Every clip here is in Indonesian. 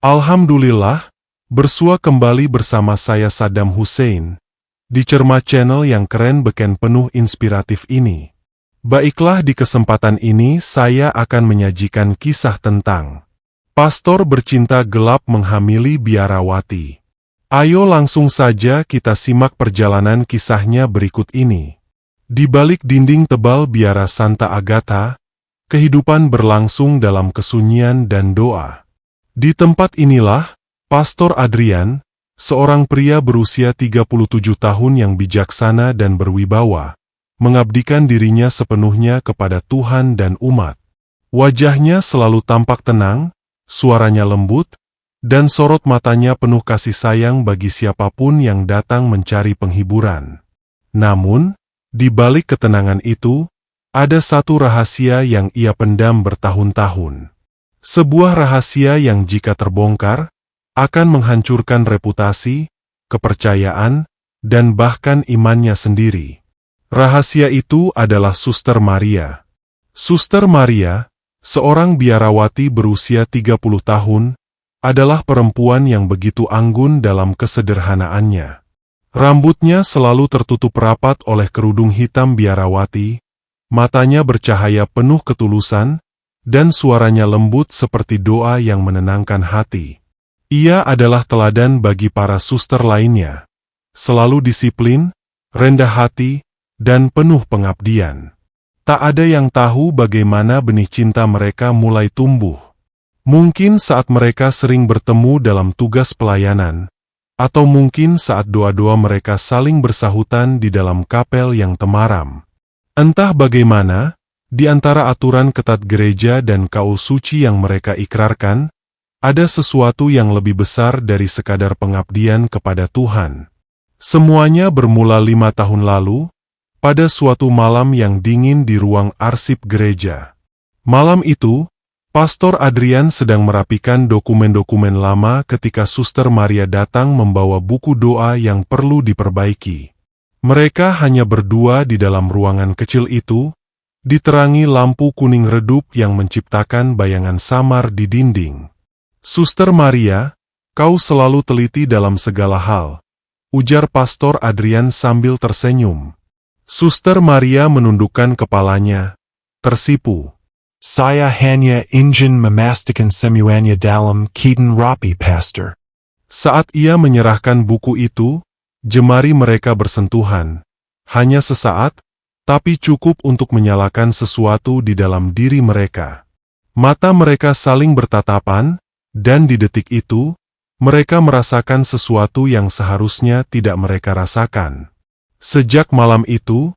Alhamdulillah, bersua kembali bersama saya Saddam Hussein, di Cermat Channel yang keren beken penuh inspiratif ini. Baiklah, di kesempatan ini saya akan menyajikan kisah tentang pastor bercinta gelap menghamili biarawati. Ayo langsung saja kita simak perjalanan kisahnya berikut ini. Di balik dinding tebal biara Santa Agatha, kehidupan berlangsung dalam kesunyian dan doa. Di tempat inilah, Pastor Adrian, seorang pria berusia 37 tahun yang bijaksana dan berwibawa, mengabdikan dirinya sepenuhnya kepada Tuhan dan umat. Wajahnya selalu tampak tenang, suaranya lembut, dan sorot matanya penuh kasih sayang bagi siapapun yang datang mencari penghiburan. Namun, di balik ketenangan itu, ada satu rahasia yang ia pendam bertahun-tahun. Sebuah rahasia yang jika terbongkar, akan menghancurkan reputasi, kepercayaan, dan bahkan imannya sendiri. Rahasia itu adalah Suster Maria. Suster Maria, seorang biarawati berusia 30 tahun, adalah perempuan yang begitu anggun dalam kesederhanaannya. Rambutnya selalu tertutup rapat oleh kerudung hitam biarawati, matanya bercahaya penuh ketulusan, dan suaranya lembut seperti doa yang menenangkan hati. Ia adalah teladan bagi para suster lainnya, selalu disiplin, rendah hati, dan penuh pengabdian. Tak ada yang tahu bagaimana benih cinta mereka mulai tumbuh. Mungkin saat mereka sering bertemu dalam tugas pelayanan, atau mungkin saat doa-doa mereka saling bersahutan di dalam kapel yang temaram. Entah bagaimana, di antara aturan ketat gereja dan kaul suci yang mereka ikrarkan, ada sesuatu yang lebih besar dari sekadar pengabdian kepada Tuhan. Semuanya bermula 5 tahun lalu, pada suatu malam yang dingin di ruang arsip gereja. Malam itu, Pastor Adrian sedang merapikan dokumen-dokumen lama ketika Suster Maria datang membawa buku doa yang perlu diperbaiki. Mereka hanya berdua di dalam ruangan kecil itu, diterangi lampu kuning redup yang menciptakan bayangan samar di dinding. "Suster Maria, kau selalu teliti dalam segala hal," ujar Pastor Adrian sambil tersenyum. Suster Maria menundukkan kepalanya, tersipu. "Saya hanya ingin memastikan semuanya dalam keadaan rapi, Pastor." Saat ia menyerahkan buku itu, jemari mereka bersentuhan. Hanya sesaat, tapi cukup untuk menyalakan sesuatu di dalam diri mereka. Mata mereka saling bertatapan, dan di detik itu, mereka merasakan sesuatu yang seharusnya tidak mereka rasakan. Sejak malam itu,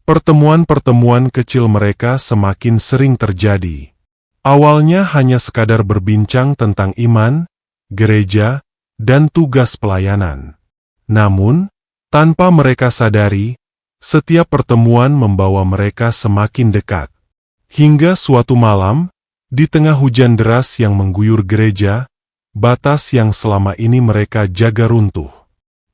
pertemuan-pertemuan kecil mereka semakin sering terjadi. Awalnya hanya sekadar berbincang tentang iman, gereja, dan tugas pelayanan. Namun, tanpa mereka sadari, setiap pertemuan membawa mereka semakin dekat. Hingga suatu malam, di tengah hujan deras yang mengguyur gereja, batas yang selama ini mereka jaga runtuh.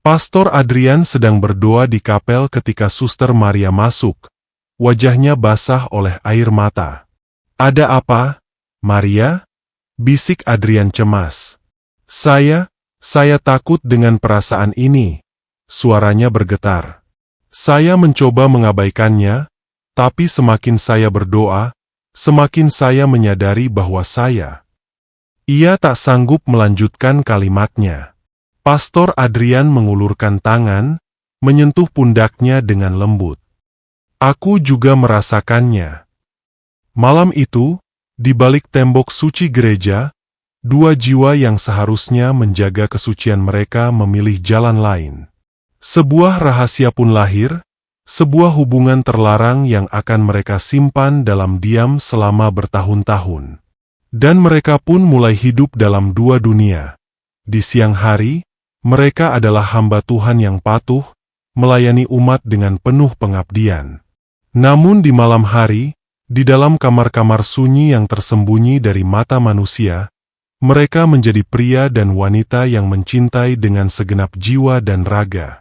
Pastor Adrian sedang berdoa di kapel ketika Suster Maria masuk. Wajahnya basah oleh air mata. "Ada apa, Maria?" bisik Adrian cemas. Saya takut dengan perasaan ini." Suaranya bergetar. "Saya mencoba mengabaikannya, tapi semakin saya berdoa, semakin saya menyadari bahwa saya..." Ia tak sanggup melanjutkan kalimatnya. Pastor Adrian mengulurkan tangan, menyentuh pundaknya dengan lembut. "Aku juga merasakannya." Malam itu, di balik tembok suci gereja, dua jiwa yang seharusnya menjaga kesucian mereka memilih jalan lain. Sebuah rahasia pun lahir, sebuah hubungan terlarang yang akan mereka simpan dalam diam selama bertahun-tahun. Dan mereka pun mulai hidup dalam dua dunia. Di siang hari, mereka adalah hamba Tuhan yang patuh, melayani umat dengan penuh pengabdian. Namun di malam hari, di dalam kamar-kamar sunyi yang tersembunyi dari mata manusia, mereka menjadi pria dan wanita yang mencintai dengan segenap jiwa dan raga.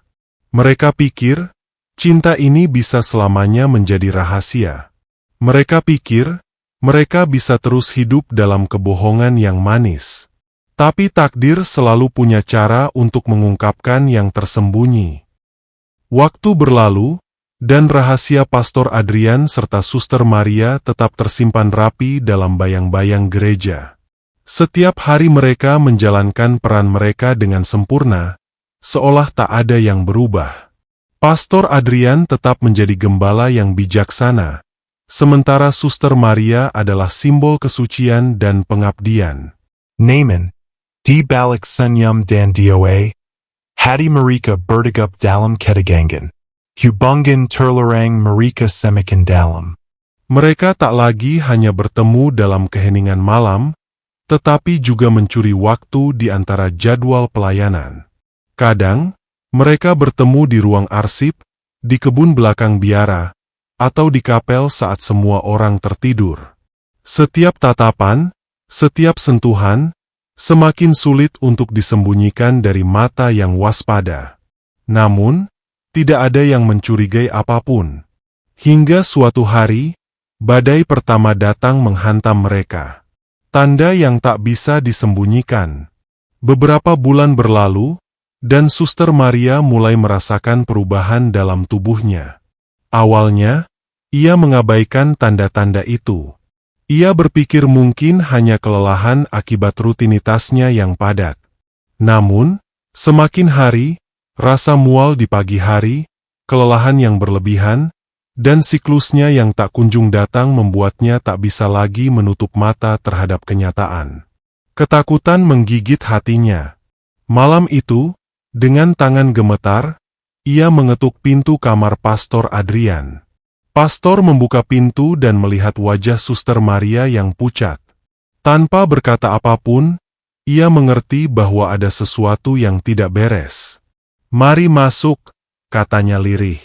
Mereka pikir, cinta ini bisa selamanya menjadi rahasia. Mereka pikir, mereka bisa terus hidup dalam kebohongan yang manis. Tapi takdir selalu punya cara untuk mengungkapkan yang tersembunyi. Waktu berlalu, dan rahasia Pastor Adrian serta Suster Maria tetap tersimpan rapi dalam bayang-bayang gereja. Setiap hari mereka menjalankan peran mereka dengan sempurna, seolah tak ada yang berubah. Pastor Adrian tetap menjadi gembala yang bijaksana, sementara Suster Maria adalah simbol kesucian dan pengabdian. Naaman, di balik senyum dan doa, hati mereka berdegup dalam ketegangan. Hubungan terlarang mereka semakin dalam. Mereka tak lagi hanya bertemu dalam keheningan malam, tetapi juga mencuri waktu di antara jadwal pelayanan. Kadang, mereka bertemu di ruang arsip, di kebun belakang biara, atau di kapel saat semua orang tertidur. Setiap tatapan, setiap sentuhan, semakin sulit untuk disembunyikan dari mata yang waspada. Namun, tidak ada yang mencurigai apapun. Hingga suatu hari, badai pertama datang menghantam mereka. Tanda yang tak bisa disembunyikan. Beberapa bulan berlalu, dan Suster Maria mulai merasakan perubahan dalam tubuhnya. Awalnya, ia mengabaikan tanda-tanda itu. Ia berpikir mungkin hanya kelelahan akibat rutinitasnya yang padat. Namun, semakin hari, rasa mual di pagi hari, kelelahan yang berlebihan, dan siklusnya yang tak kunjung datang membuatnya tak bisa lagi menutup mata terhadap kenyataan. Ketakutan menggigit hatinya. Malam itu, dengan tangan gemetar, ia mengetuk pintu kamar Pastor Adrian. Pastor membuka pintu dan melihat wajah Suster Maria yang pucat. Tanpa berkata apapun, ia mengerti bahwa ada sesuatu yang tidak beres. "Mari masuk," katanya lirih.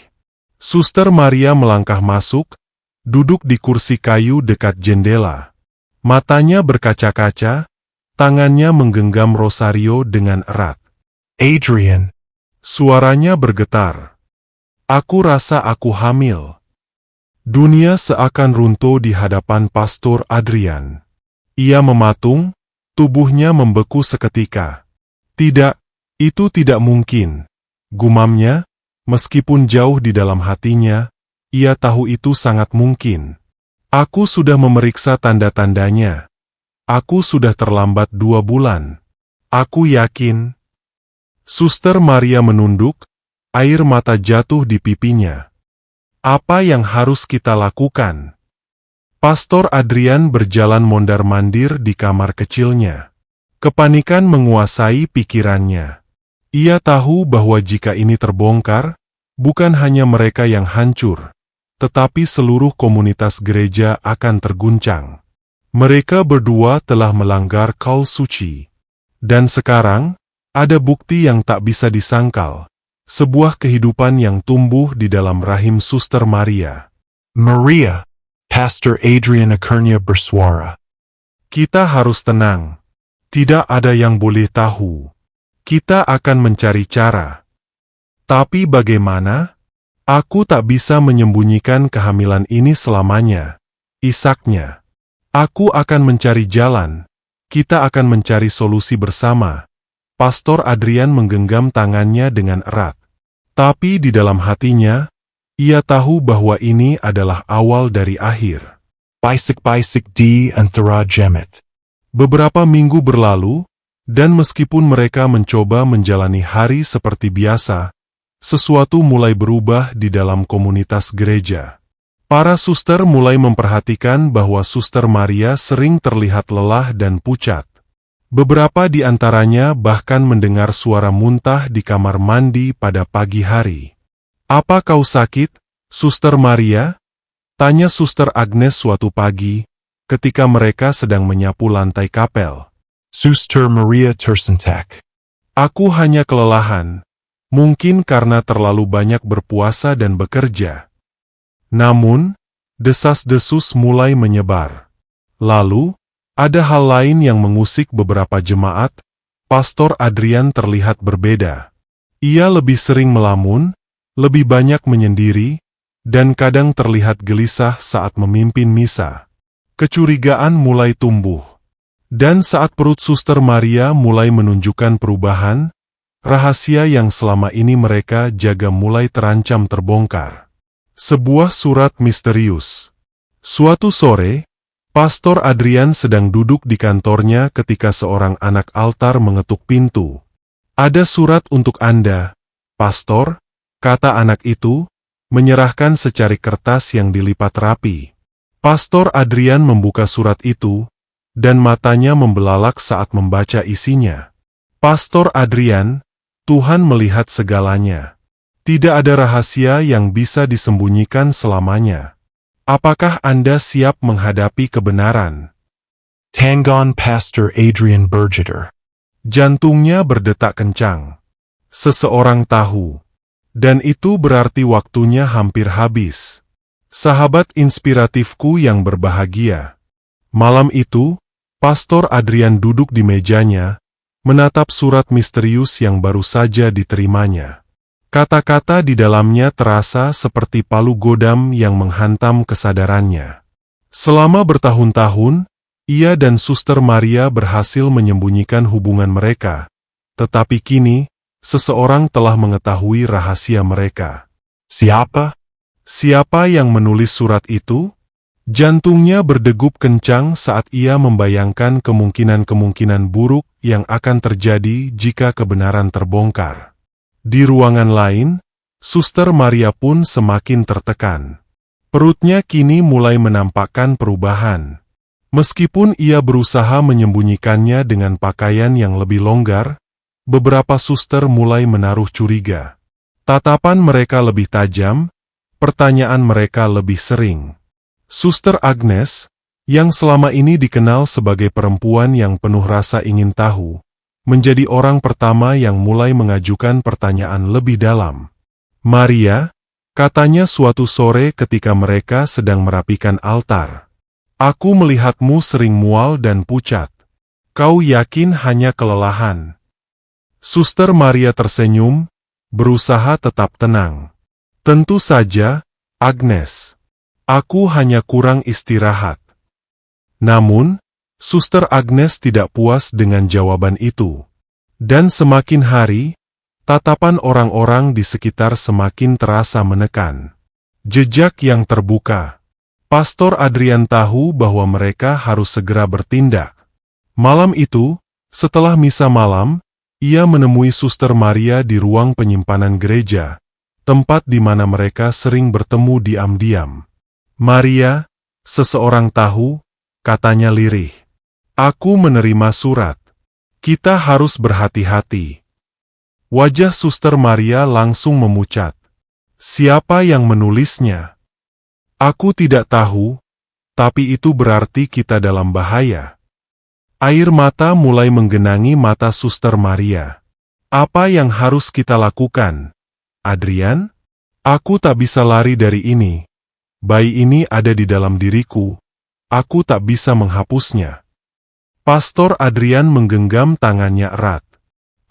Suster Maria melangkah masuk, duduk di kursi kayu dekat jendela. Matanya berkaca-kaca, tangannya menggenggam rosario dengan erat. Adrian, Suaranya bergetar. "Aku rasa aku hamil." Dunia seakan runtuh di hadapan Pastor Adrian. Ia mematung, tubuhnya membeku seketika. "Tidak, itu tidak mungkin," gumamnya, meskipun jauh di dalam hatinya, ia tahu itu sangat mungkin. "Aku sudah memeriksa tanda-tandanya. Aku sudah terlambat 2 bulan. Aku yakin." Suster Maria menunduk, air mata jatuh di pipinya. "Apa yang harus kita lakukan?" Pastor Adrian berjalan mondar-mandir di kamar kecilnya. Kepanikan menguasai pikirannya. Ia tahu bahwa jika ini terbongkar, bukan hanya mereka yang hancur, tetapi seluruh komunitas gereja akan terguncang. Mereka berdua telah melanggar kaul suci. Dan sekarang, ada bukti yang tak bisa disangkal, sebuah kehidupan yang tumbuh di dalam rahim Suster Maria. Maria, Pastor Adrian akhirnya bersuara. "Kita harus tenang. Tidak ada yang boleh tahu. Kita akan mencari cara. Tapi bagaimana? Aku tak bisa menyembunyikan kehamilan ini selamanya," isaknya. "Aku akan mencari jalan. Kita akan mencari solusi bersama." Pastor Adrian menggenggam tangannya dengan erat. Tapi di dalam hatinya, ia tahu bahwa ini adalah awal dari akhir. Bisik-bisik di antara jemaat. Beberapa minggu berlalu, dan meskipun mereka mencoba menjalani hari seperti biasa, sesuatu mulai berubah di dalam komunitas gereja. Para suster mulai memperhatikan bahwa Suster Maria sering terlihat lelah dan pucat. Beberapa di antaranya bahkan mendengar suara muntah di kamar mandi pada pagi hari. "Apa kau sakit, Suster Maria?" tanya Suster Agnes suatu pagi, ketika mereka sedang menyapu lantai kapel. Suster Maria tersentak. "Aku hanya kelelahan, mungkin karena terlalu banyak berpuasa dan bekerja." Namun, desas-desus mulai menyebar. Lalu, ada hal lain yang mengusik beberapa jemaat. Pastor Adrian terlihat berbeda. Ia lebih sering melamun, lebih banyak menyendiri, dan kadang terlihat gelisah saat memimpin misa. Kecurigaan mulai tumbuh. Dan saat perut Suster Maria mulai menunjukkan perubahan, rahasia yang selama ini mereka jaga mulai terancam terbongkar. Sebuah surat misterius. Suatu sore, Pastor Adrian sedang duduk di kantornya ketika seorang anak altar mengetuk pintu. "Ada surat untuk Anda, Pastor," kata anak itu, menyerahkan secari kertas yang dilipat rapi. Pastor Adrian membuka surat itu, dan matanya membelalak saat membaca isinya. "Pastor Adrian, Tuhan melihat segalanya. Tidak ada rahasia yang bisa disembunyikan selamanya. Apakah Anda siap menghadapi kebenaran?" Tangon Pastor Adrian Bergeter. Jantungnya berdetak kencang. Seseorang tahu. Dan itu berarti waktunya hampir habis. Sahabat inspiratifku yang berbahagia. Malam itu, Pastor Adrian duduk di mejanya, menatap surat misterius yang baru saja diterimanya. Kata-kata di dalamnya terasa seperti palu godam yang menghantam kesadarannya. Selama bertahun-tahun, ia dan Suster Maria berhasil menyembunyikan hubungan mereka, tetapi kini, seseorang telah mengetahui rahasia mereka. Siapa? Siapa yang menulis surat itu? Jantungnya berdegup kencang saat ia membayangkan kemungkinan-kemungkinan buruk yang akan terjadi jika kebenaran terbongkar. Di ruangan lain, Suster Maria pun semakin tertekan. Perutnya kini mulai menampakkan perubahan. Meskipun ia berusaha menyembunyikannya dengan pakaian yang lebih longgar, beberapa suster mulai menaruh curiga. Tatapan mereka lebih tajam, pertanyaan mereka lebih sering. Suster Agnes, yang selama ini dikenal sebagai perempuan yang penuh rasa ingin tahu, menjadi orang pertama yang mulai mengajukan pertanyaan lebih dalam. "Maria," katanya suatu sore ketika mereka sedang merapikan altar, "aku melihatmu sering mual dan pucat. Kau yakin hanya kelelahan?" Suster Maria tersenyum, berusaha tetap tenang. "Tentu saja, Agnes. Aku hanya kurang istirahat." Namun, Suster Agnes tidak puas dengan jawaban itu. Dan semakin hari, tatapan orang-orang di sekitar semakin terasa menekan. Jejak yang terbuka. Pastor Adrian tahu bahwa mereka harus segera bertindak. Malam itu, setelah misa malam, ia menemui Suster Maria di ruang penyimpanan gereja, tempat di mana mereka sering bertemu diam-diam. "Maria," seseorang tahu, katanya lirih. "Aku menerima surat. Kita harus berhati-hati." Wajah Suster Maria langsung memucat. "Siapa yang menulisnya?" "Aku tidak tahu, tapi itu berarti kita dalam bahaya." Air mata mulai menggenangi mata Suster Maria. "Apa yang harus kita lakukan, Adrian? Aku tak bisa lari dari ini. Bayi ini ada di dalam diriku. Aku tak bisa menghapusnya." Pastor Adrian menggenggam tangannya erat.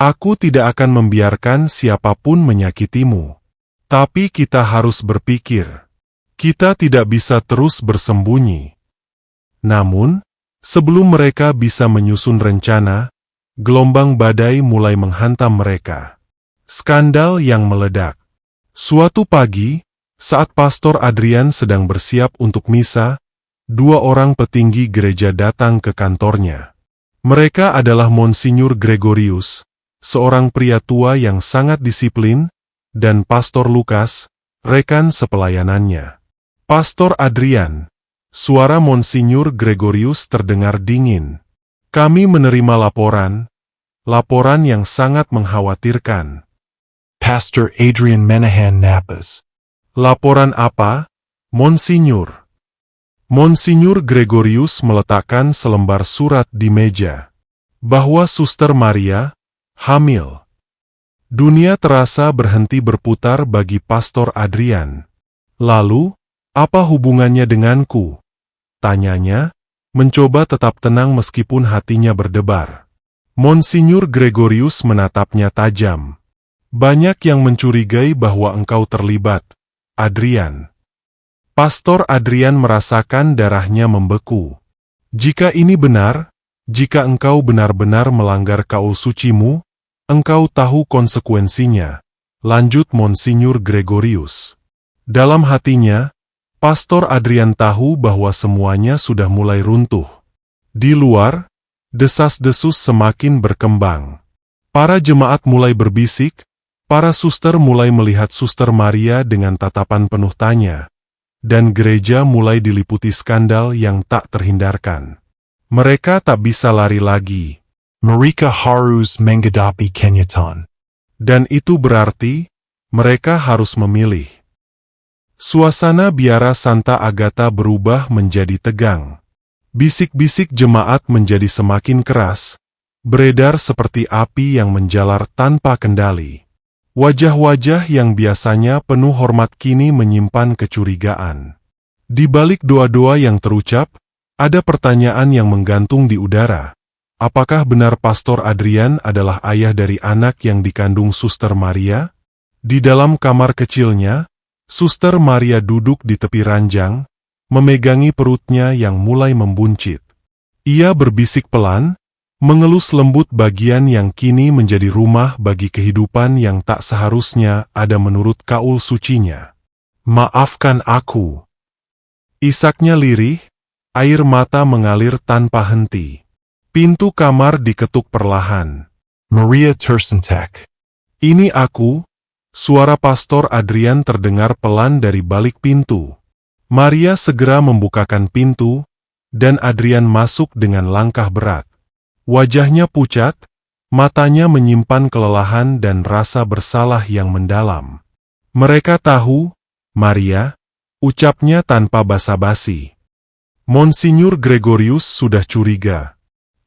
"Aku tidak akan membiarkan siapapun menyakitimu. Tapi kita harus berpikir. Kita tidak bisa terus bersembunyi." Namun, sebelum mereka bisa menyusun rencana, gelombang badai mulai menghantam mereka. Skandal yang meledak. Suatu pagi, saat Pastor Adrian sedang bersiap untuk misa, dua orang petinggi gereja datang ke kantornya. Mereka adalah Monsinyur Gregorius, seorang pria tua yang sangat disiplin, dan Pastor Lukas, rekan sepelayanannya. "Pastor Adrian," suara Monsinyur Gregorius terdengar dingin. "Kami menerima laporan yang sangat mengkhawatirkan." Pastor Adrian Menahan Napas. "Laporan apa, Monsinyur?" Monsinyur Gregorius meletakkan selembar surat di meja. Bahwa Suster Maria hamil. Dunia terasa berhenti berputar bagi Pastor Adrian. "Lalu, apa hubungannya denganku?" tanyanya, mencoba tetap tenang meskipun hatinya berdebar. Monsinyur Gregorius menatapnya tajam. "Banyak yang mencurigai bahwa engkau terlibat, Adrian." Pastor Adrian merasakan darahnya membeku. Jika ini benar, Jika engkau benar-benar melanggar kaul sucimu, engkau tahu konsekuensinya, lanjut Monsinyur Gregorius. Dalam hatinya, Pastor Adrian tahu bahwa semuanya sudah mulai runtuh. Di luar, desas-desus semakin berkembang. Para jemaat mulai berbisik, para suster mulai melihat Suster Maria dengan tatapan penuh tanya, dan gereja mulai diliputi skandal yang tak terhindarkan. Mereka tak bisa lari lagi. Mereka harus menghadapi kenyataan. Dan itu berarti, mereka harus memilih. Suasana biara Santa Agatha berubah menjadi tegang. Bisik-bisik jemaat menjadi semakin keras, beredar seperti api yang menjalar tanpa kendali. Wajah-wajah yang biasanya penuh hormat kini menyimpan kecurigaan. Di balik doa-doa yang terucap, ada pertanyaan yang menggantung di udara. Apakah benar Pastor Adrian adalah ayah dari anak yang dikandung Suster Maria? Di dalam kamar kecilnya, Suster Maria duduk di tepi ranjang, memegangi perutnya yang mulai membuncit. Ia berbisik pelan, mengelus lembut bagian yang kini menjadi rumah bagi kehidupan yang tak seharusnya ada menurut kaul sucinya. "Maafkan aku." Isaknya lirih, air mata mengalir tanpa henti. Pintu kamar diketuk perlahan. Maria tersentak. "Ini aku." Suara Pastor Adrian terdengar pelan dari balik pintu. Maria segera membukakan pintu, dan Adrian masuk dengan langkah berat. Wajahnya pucat, matanya menyimpan kelelahan dan rasa bersalah yang mendalam. "Mereka tahu, Maria," ucapnya tanpa basa-basi. Monsinyur Gregorius sudah curiga.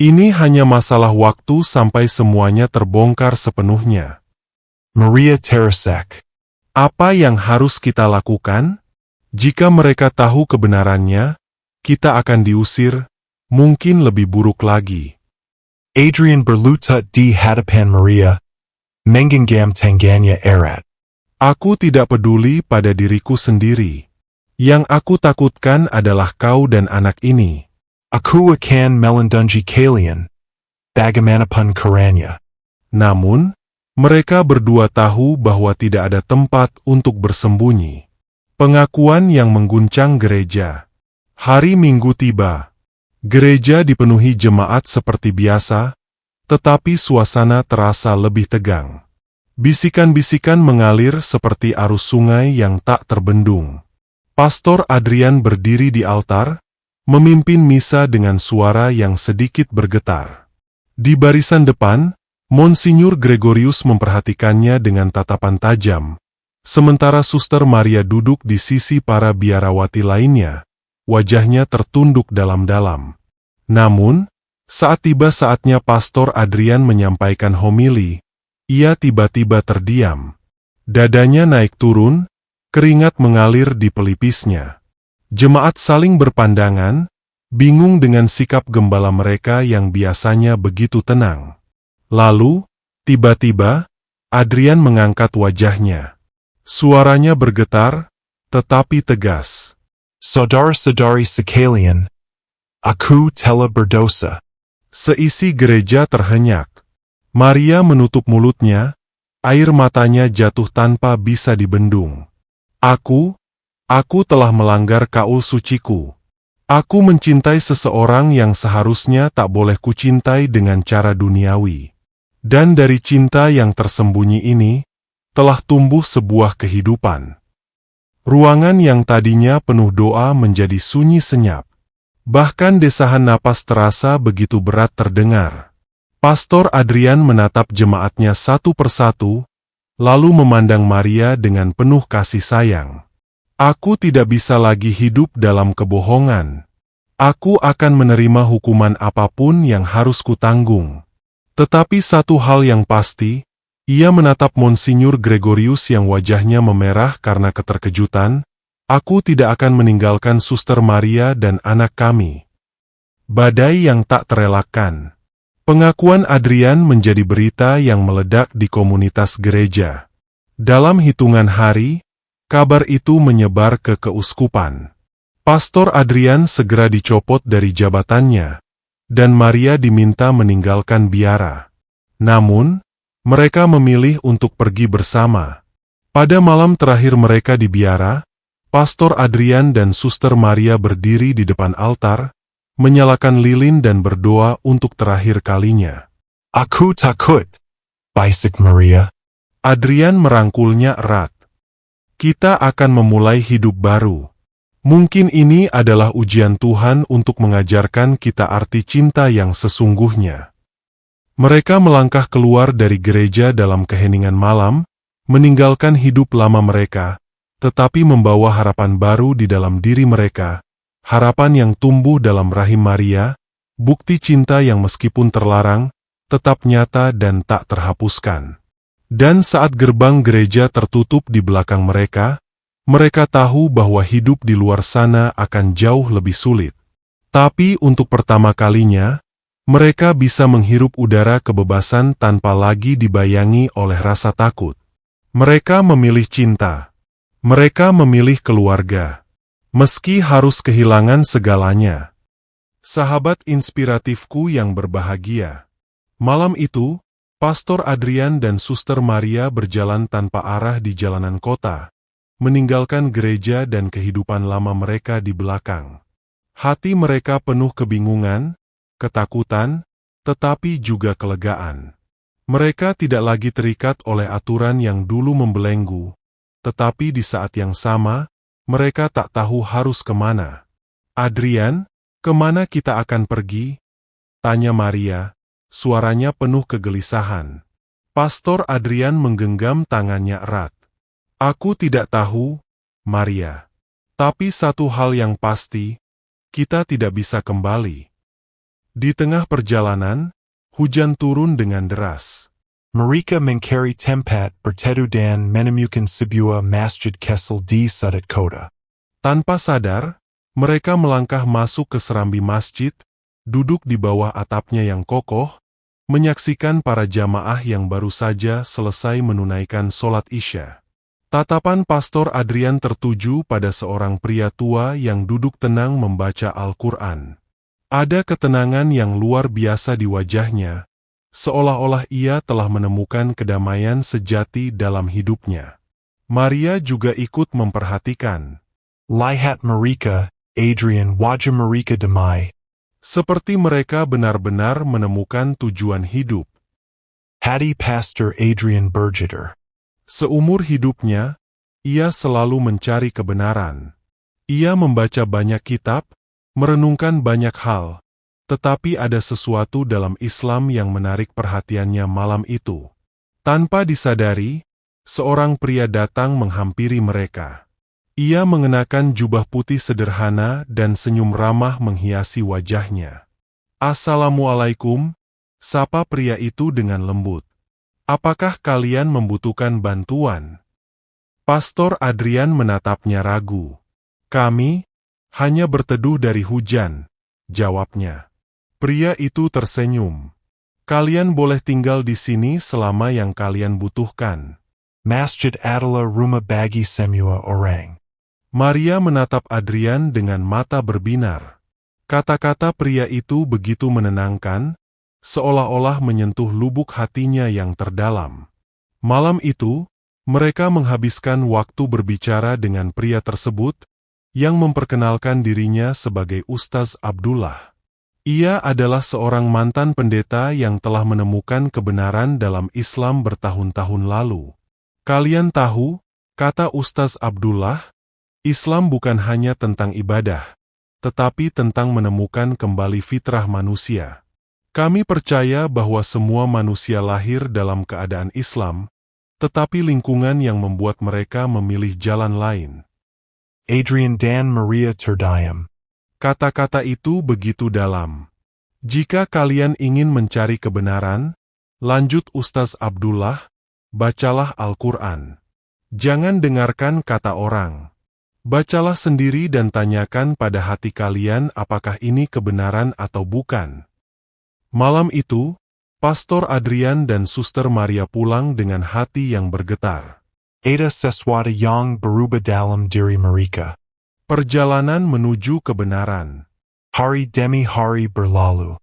Ini hanya masalah waktu sampai semuanya terbongkar sepenuhnya. Maria tersesak. Apa yang harus kita lakukan? Jika mereka tahu kebenarannya, kita akan diusir, mungkin lebih buruk lagi. Adrian berlutut di hadapan Maria, menggenggam tangannya erat. Aku tidak peduli pada diriku sendiri. Yang aku takutkan adalah kau dan anak ini. Aku akan melindungi kalian, bagaimanapun caranya. Namun, mereka berdua tahu bahwa tidak ada tempat untuk bersembunyi. Pengakuan yang mengguncang gereja. Hari Minggu tiba. Gereja dipenuhi jemaat seperti biasa, tetapi suasana terasa lebih tegang. Bisikan-bisikan mengalir seperti arus sungai yang tak terbendung. Pastor Adrian berdiri di altar, memimpin misa dengan suara yang sedikit bergetar. Di barisan depan, Monsinyur Gregorius memperhatikannya dengan tatapan tajam, sementara Suster Maria duduk di sisi para biarawati lainnya, wajahnya tertunduk dalam-dalam. Namun, saat tiba saatnya Pastor Adrian menyampaikan homili, ia tiba-tiba terdiam. Dadanya naik turun, keringat mengalir di pelipisnya. Jemaat saling berpandangan, bingung dengan sikap gembala mereka yang biasanya begitu tenang. Lalu, tiba-tiba, Adrian mengangkat wajahnya. Suaranya bergetar, tetapi tegas. Saudara-saudari sekalian, aku telah berdosa. Seisi gereja terhenyak. Maria menutup mulutnya, air matanya jatuh tanpa bisa dibendung. Aku telah melanggar kaul suciku. Aku mencintai seseorang yang seharusnya tak boleh kucintai dengan cara duniawi. Dan dari cinta yang tersembunyi ini, telah tumbuh sebuah kehidupan. Ruangan yang tadinya penuh doa menjadi sunyi senyap. Bahkan desahan napas terasa begitu berat terdengar. Pastor Adrian menatap jemaatnya satu persatu, lalu memandang Maria dengan penuh kasih sayang. Aku tidak bisa lagi hidup dalam kebohongan. Aku akan menerima hukuman apapun yang harus kutanggung. Tetapi satu hal yang pasti, ia menatap Monsinyur Gregorius yang wajahnya memerah karena keterkejutan. Aku tidak akan meninggalkan Suster Maria dan anak kami. Badai yang tak terelakkan. Pengakuan Adrian menjadi berita yang meledak di komunitas gereja. Dalam hitungan hari, kabar itu menyebar ke keuskupan. Pastor Adrian segera dicopot dari jabatannya, dan Maria diminta meninggalkan biara. Namun, mereka memilih untuk pergi bersama. Pada malam terakhir mereka di biara, Pastor Adrian dan Suster Maria berdiri di depan altar, menyalakan lilin dan berdoa untuk terakhir kalinya. Aku takut, Bisik Maria. Adrian merangkulnya erat. Kita akan memulai hidup baru. Mungkin ini adalah ujian Tuhan untuk mengajarkan kita arti cinta yang sesungguhnya. Mereka melangkah keluar dari gereja dalam keheningan malam, meninggalkan hidup lama mereka, tetapi membawa harapan baru di dalam diri mereka, harapan yang tumbuh dalam rahim Maria, bukti cinta yang meskipun terlarang, tetap nyata dan tak terhapuskan. Dan saat gerbang gereja tertutup di belakang mereka, mereka tahu bahwa hidup di luar sana akan jauh lebih sulit. Tapi untuk pertama kalinya, mereka bisa menghirup udara kebebasan tanpa lagi dibayangi oleh rasa takut. Mereka memilih cinta. Mereka memilih keluarga. Meski harus kehilangan segalanya. Sahabat inspiratifku yang berbahagia. Malam itu, Pastor Adrian dan Suster Maria berjalan tanpa arah di jalanan kota, meninggalkan gereja dan kehidupan lama mereka di belakang. Hati mereka penuh kebingungan, ketakutan, tetapi juga kelegaan. Mereka tidak lagi terikat oleh aturan yang dulu membelenggu, tetapi di saat yang sama, mereka tak tahu harus kemana. Adrian, kemana kita akan pergi? Tanya Maria, suaranya penuh kegelisahan. Pastor Adrian menggenggam tangannya erat. Aku tidak tahu, Maria. Tapi satu hal yang pasti, kita tidak bisa kembali. Di tengah perjalanan, hujan turun dengan deras. Marika mencari tempat berteduh dan menemukan sebuah masjid kecil di sudut kota. Tanpa sadar, mereka melangkah masuk ke serambi masjid, duduk di bawah atapnya yang kokoh, menyaksikan para jamaah yang baru saja selesai menunaikan sholat Isya. Tatapan Pastor Adrian tertuju pada seorang pria tua yang duduk tenang membaca Al-Quran. Ada ketenangan yang luar biasa di wajahnya, seolah-olah ia telah menemukan kedamaian sejati dalam hidupnya. Maria juga ikut memperhatikan. Lihat Marika, Adrian, wajah Marika damai. Seperti mereka benar-benar menemukan tujuan hidup. Hati Pastor Adrian berjeder. Seumur hidupnya, ia selalu mencari kebenaran. Ia membaca banyak kitab, merenungkan banyak hal, tetapi ada sesuatu dalam Islam yang menarik perhatiannya malam itu. Tanpa disadari, seorang pria datang menghampiri mereka. Ia mengenakan jubah putih sederhana dan senyum ramah menghiasi wajahnya. Assalamualaikum, sapa pria itu dengan lembut. Apakah kalian membutuhkan bantuan? Pastor Adrian menatapnya ragu. Kami hanya berteduh dari hujan, jawabnya. Pria itu tersenyum. Kalian boleh tinggal di sini selama yang kalian butuhkan. Masjid adalah rumah bagi semua orang. Maria menatap Adrian dengan mata berbinar. Kata-kata pria itu begitu menenangkan, seolah-olah menyentuh lubuk hatinya yang terdalam. Malam itu, mereka menghabiskan waktu berbicara dengan pria tersebut, yang memperkenalkan dirinya sebagai Ustaz Abdullah. Ia adalah seorang mantan pendeta yang telah menemukan kebenaran dalam Islam bertahun-tahun lalu. Kalian tahu, kata Ustaz Abdullah, Islam bukan hanya tentang ibadah, tetapi tentang menemukan kembali fitrah manusia. Kami percaya bahwa semua manusia lahir dalam keadaan Islam, tetapi lingkungan yang membuat mereka memilih jalan lain. Adrian dan Maria terdiam. Kata-kata itu begitu dalam. Jika kalian ingin mencari kebenaran, lanjut Ustaz Abdullah, bacalah Al-Quran. Jangan dengarkan kata orang. Bacalah sendiri dan tanyakan pada hati kalian apakah ini kebenaran atau bukan. Malam itu, Pastor Adrian dan Suster Maria pulang dengan hati yang bergetar. Ada sesuatu yang berubah dalam diri Marika. Perjalanan menuju kebenaran. Hari demi hari berlalu.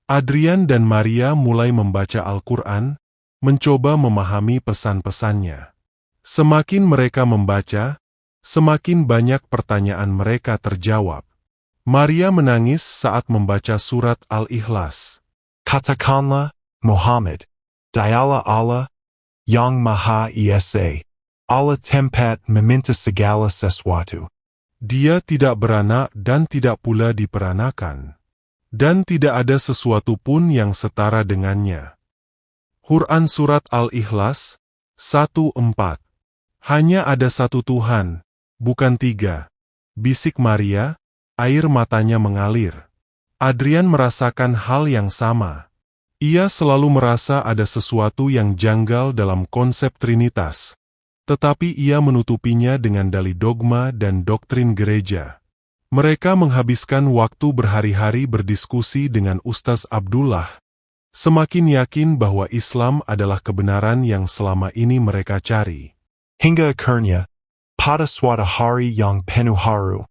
Adrian dan Maria mulai membaca Al-Quran, mencoba memahami pesan-pesannya. Semakin mereka membaca, semakin banyak pertanyaan mereka terjawab. Maria menangis saat membaca surat Al-Ikhlas. Katakanlah, Muhammad, dialah Allah, yang Maha Esa. Allah tempat meminta segala sesuatu. Dia tidak beranak dan tidak pula diperanakan. Dan tidak ada sesuatu pun yang setara dengannya. Quran Surat Al-Ikhlas 1:4. Hanya ada satu Tuhan, bukan tiga. Bisik Maria, air matanya mengalir. Adrian merasakan hal yang sama. Ia selalu merasa ada sesuatu yang janggal dalam konsep Trinitas. Tetapi ia menutupinya dengan dalih dogma dan doktrin gereja. Mereka menghabiskan waktu berhari-hari berdiskusi dengan Ustaz Abdullah, semakin yakin bahwa Islam adalah kebenaran yang selama ini mereka cari. Hingga akhirnya, pada suatu hari yang penuh haru,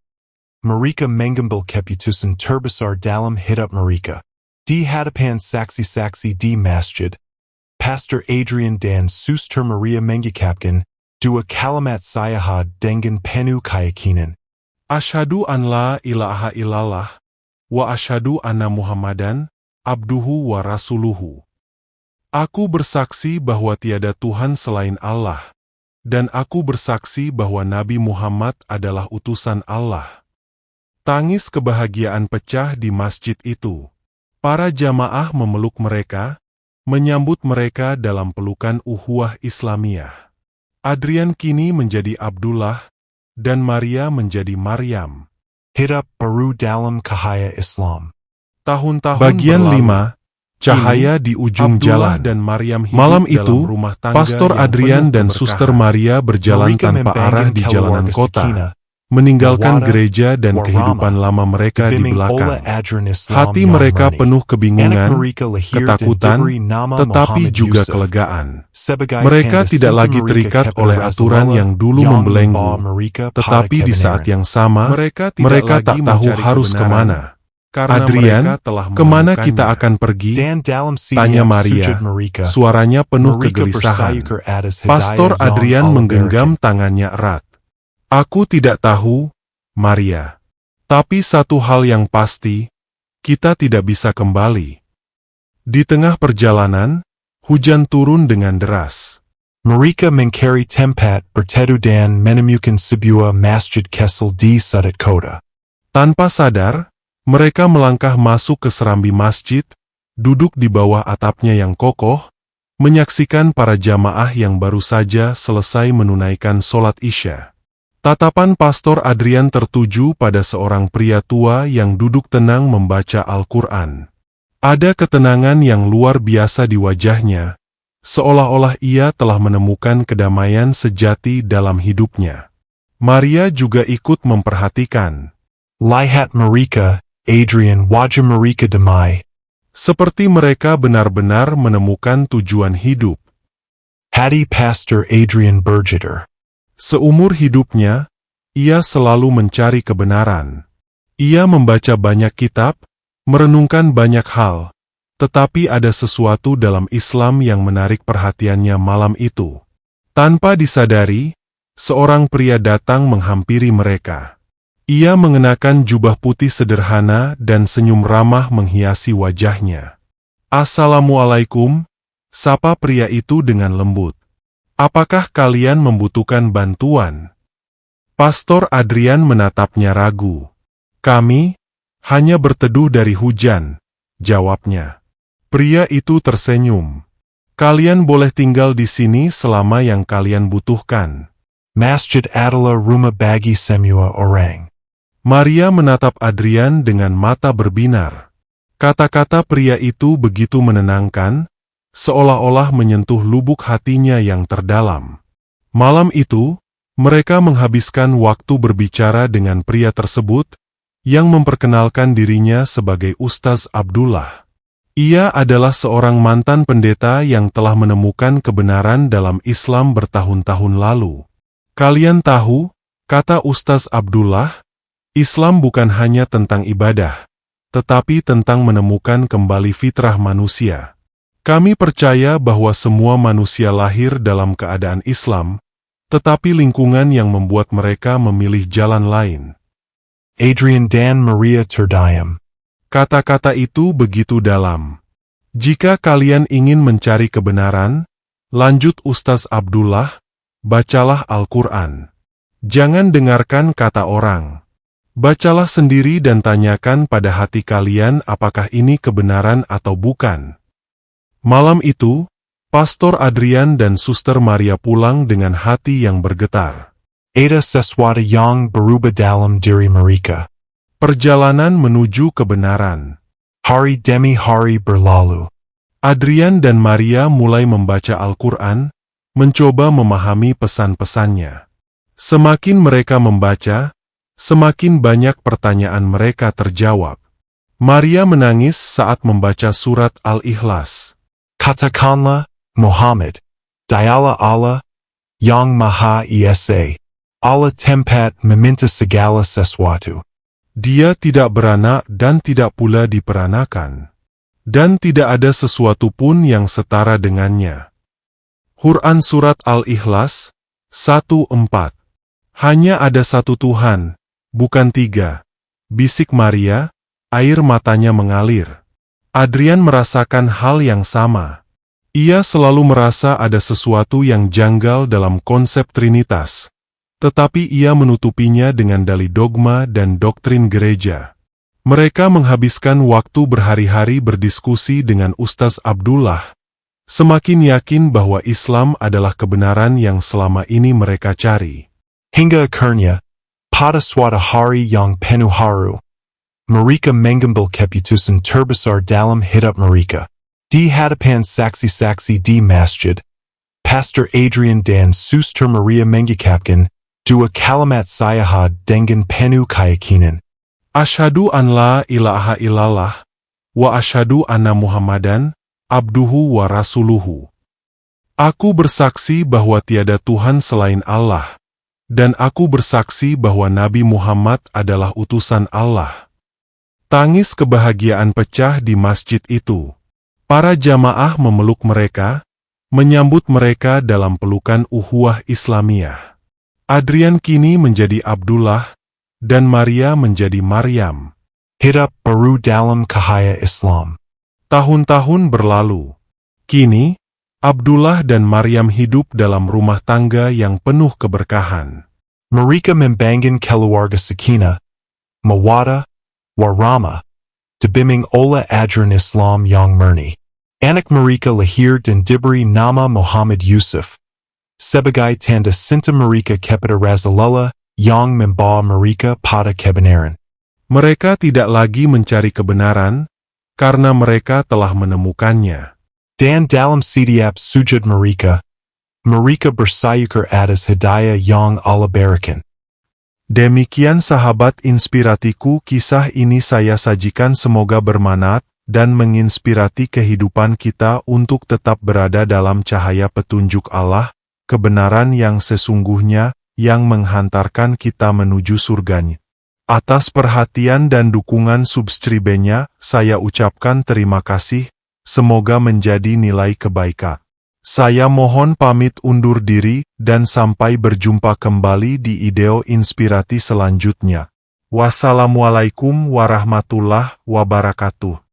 mereka mengambil keputusan terbesar dalam hidup mereka. Di hadapan saksi-saksi di masjid, Pastor Adrian dan Suster Maria mengucapkan dua kalimat syahad dengan penuh keyakinan. Asyhadu an la ilaha illallah, wa asyhadu anna Muhammadan, abduhu wa rasuluhu. Aku bersaksi bahwa tiada Tuhan selain Allah, dan aku bersaksi bahwa Nabi Muhammad adalah utusan Allah. Tangis kebahagiaan pecah di masjid itu. Para jamaah memeluk mereka, menyambut mereka dalam pelukan ukhuwah Islamiyah. Adrian kini menjadi Abdullah, dan Maria menjadi Maryam. Hidup baru dalam cahaya Islam. Tahun-tahun Bagian 5, Cahaya di ujung Abdullah jalan. dan Maryam hidup Malam dalam itu, rumah tangga Pastor yang Adrian penuh dan keberkahan. Suster Maria berjalan Mereka tanpa arah di membangun jalanan keluarga kota, Sakinah, meninggalkan Mawaddah, gereja dan Warahmah, kehidupan lama mereka di Dibiming belakang. oleh ajaran Islam Hati yang mereka murni. penuh Anak kebingungan, mereka lahir dan ketakutan, diberi nama tetapi Muhammad juga Yusuf. kelegaan. Sebagai Mereka tanda tidak cinta lagi mereka terikat kepada oleh aturan Rasulullah yang dulu yang membelenggu, membawa mereka pada tetapi di saat kebenaran. yang sama, Mereka mereka tidak tak lagi tahu mencari harus kebenaran, kemana. karena Adrian, mereka telah kemana menemukannya. kita akan pergi? Dan dalam Tanya setiap Maria, sujud mereka, suaranya penuh mereka kegelisahan. bersayukar atas hidayah Pastor yang Adrian Allah menggenggam berikan. tangannya erat. Aku tidak tahu, Maria. Tapi satu hal yang pasti, kita tidak bisa kembali. Di tengah perjalanan, hujan turun dengan deras. Mereka mencari tempat berteduh dan menemukan sebuah masjid kecil di Sudut Kota. Tanpa sadar, mereka melangkah masuk ke serambi masjid, duduk di bawah atapnya yang kokoh, menyaksikan para jamaah yang baru saja selesai menunaikan sholat Isya. Tatapan Pastor Adrian tertuju pada seorang pria tua yang duduk tenang membaca Al-Quran. Ada ketenangan yang luar biasa di wajahnya, seolah-olah ia telah menemukan kedamaian sejati dalam hidupnya. Maria juga ikut memperhatikan. Lihat mereka, Adrian, wajah mereka damai. Seperti mereka benar-benar menemukan tujuan hidup. Hati Pastor Adrian bergetar. Seumur hidupnya, ia selalu mencari kebenaran. Ia membaca banyak kitab, merenungkan banyak hal, tetapi ada sesuatu dalam Islam yang menarik perhatiannya malam itu. Tanpa disadari, seorang pria datang menghampiri mereka. Ia mengenakan jubah putih sederhana dan senyum ramah menghiasi wajahnya. "Assalamualaikum," sapa pria itu dengan lembut. "Apakah kalian membutuhkan bantuan?" Pastor Adrian menatapnya ragu. "Kami hanya berteduh dari hujan," jawabnya. Pria itu tersenyum. "Kalian boleh tinggal di sini selama yang kalian butuhkan." Masjid adalah rumah bagi semua orang. Maria menatap Adrian dengan mata berbinar. Kata-kata pria itu begitu menenangkan, seolah-olah menyentuh lubuk hatinya yang terdalam. Malam itu, mereka menghabiskan waktu berbicara dengan pria tersebut, yang memperkenalkan dirinya sebagai Ustaz Abdullah. Ia adalah seorang mantan pendeta yang telah menemukan kebenaran dalam Islam bertahun-tahun lalu. "Kalian tahu," kata Ustaz Abdullah, "Islam bukan hanya tentang ibadah, tetapi tentang menemukan kembali fitrah manusia. Kami percaya bahwa semua manusia lahir dalam keadaan Islam, tetapi lingkungan yang membuat mereka memilih jalan lain. Adrian Dan Maria Terdayam. Kata-kata itu begitu dalam. Jika kalian ingin mencari kebenaran, lanjut Ustaz Abdullah, bacalah Al-Quran. Jangan dengarkan kata orang. Bacalah sendiri dan tanyakan pada hati kalian apakah ini kebenaran atau bukan. Malam itu, Pastor Adrian dan Suster Maria pulang dengan hati yang bergetar. Ada sesuatu yang berubah dalam diri mereka. Perjalanan menuju kebenaran. Hari demi hari berlalu. Adrian dan Maria mulai membaca Al-Quran, mencoba memahami pesan-pesannya. Semakin mereka membaca, semakin banyak pertanyaan mereka terjawab. Maria menangis saat membaca surat Al-Ikhlas. Katakanlah, Muhammad, dialah Allah, yang Maha Esa. Allah tempat meminta segala sesuatu. Dia tidak beranak dan tidak pula diperanakan. Dan tidak ada sesuatu pun yang setara dengannya. Quran Surat Al-Ikhlas, 1:4. Hanya ada satu Tuhan, bukan tiga. Bisik Maria, air matanya mengalir. Adrian merasakan hal yang sama. Ia selalu merasa ada sesuatu yang janggal dalam konsep Trinitas. Tetapi ia menutupinya dengan dalih dogma dan doktrin gereja. Mereka menghabiskan waktu berhari-hari berdiskusi dengan Ustaz Abdullah, semakin yakin bahwa Islam adalah kebenaran yang selama ini mereka cari. Hingga akhirnya, pada suatu hari yang penuh haru, mereka mengambil keputusan terbesar dalam hidup mereka. Di hadapan saksi-saksi di masjid, Pastor Adrian dan Suster Maria mengungkapkan dua kalimat syahadat dengan penuh keyakinan. Asyhadu an la ilaha illallah, wa asyhadu anna Muhammadan, abduhu wa rasuluhu. Aku bersaksi bahwa tiada Tuhan selain Allah, dan aku bersaksi bahwa Nabi Muhammad adalah utusan Allah. Tangis kebahagiaan pecah di masjid itu. Para jamaah memeluk mereka, menyambut mereka dalam pelukan ukhuwah Islamiyah. Adrian kini menjadi Abdullah, dan Maria menjadi Maryam. Hidup baru dalam cahaya Islam. Tahun-tahun berlalu. Kini, Abdullah dan Maryam hidup dalam rumah tangga yang penuh keberkahan. Mereka membangun keluarga sakinah, mawaddah, warahmah, dibimbing oleh ajaran Islam yang murni. Anak mereka lahir dan diberi nama Muhammad Yusuf, sebagai tanda cinta mereka kepada Rasulullah yang membawa mereka pada kebenaran. Mereka tidak lagi mencari kebenaran, karena mereka telah menemukannya. Dan dalam setiap sujud mereka, mereka bersyukur atas hidayah yang Allah berikan. Demikian sahabat inspiratiku, kisah ini saya sajikan semoga bermanfaat dan menginspirasi kehidupan kita untuk tetap berada dalam cahaya petunjuk Allah, kebenaran yang sesungguhnya, yang menghantarkan kita menuju surganya. Atas perhatian dan dukungan subscribe-nya, saya ucapkan terima kasih, semoga menjadi nilai kebaikan. Saya mohon pamit undur diri, dan sampai berjumpa kembali di video inspirasi selanjutnya. Wassalamualaikum warahmatullahi wabarakatuh.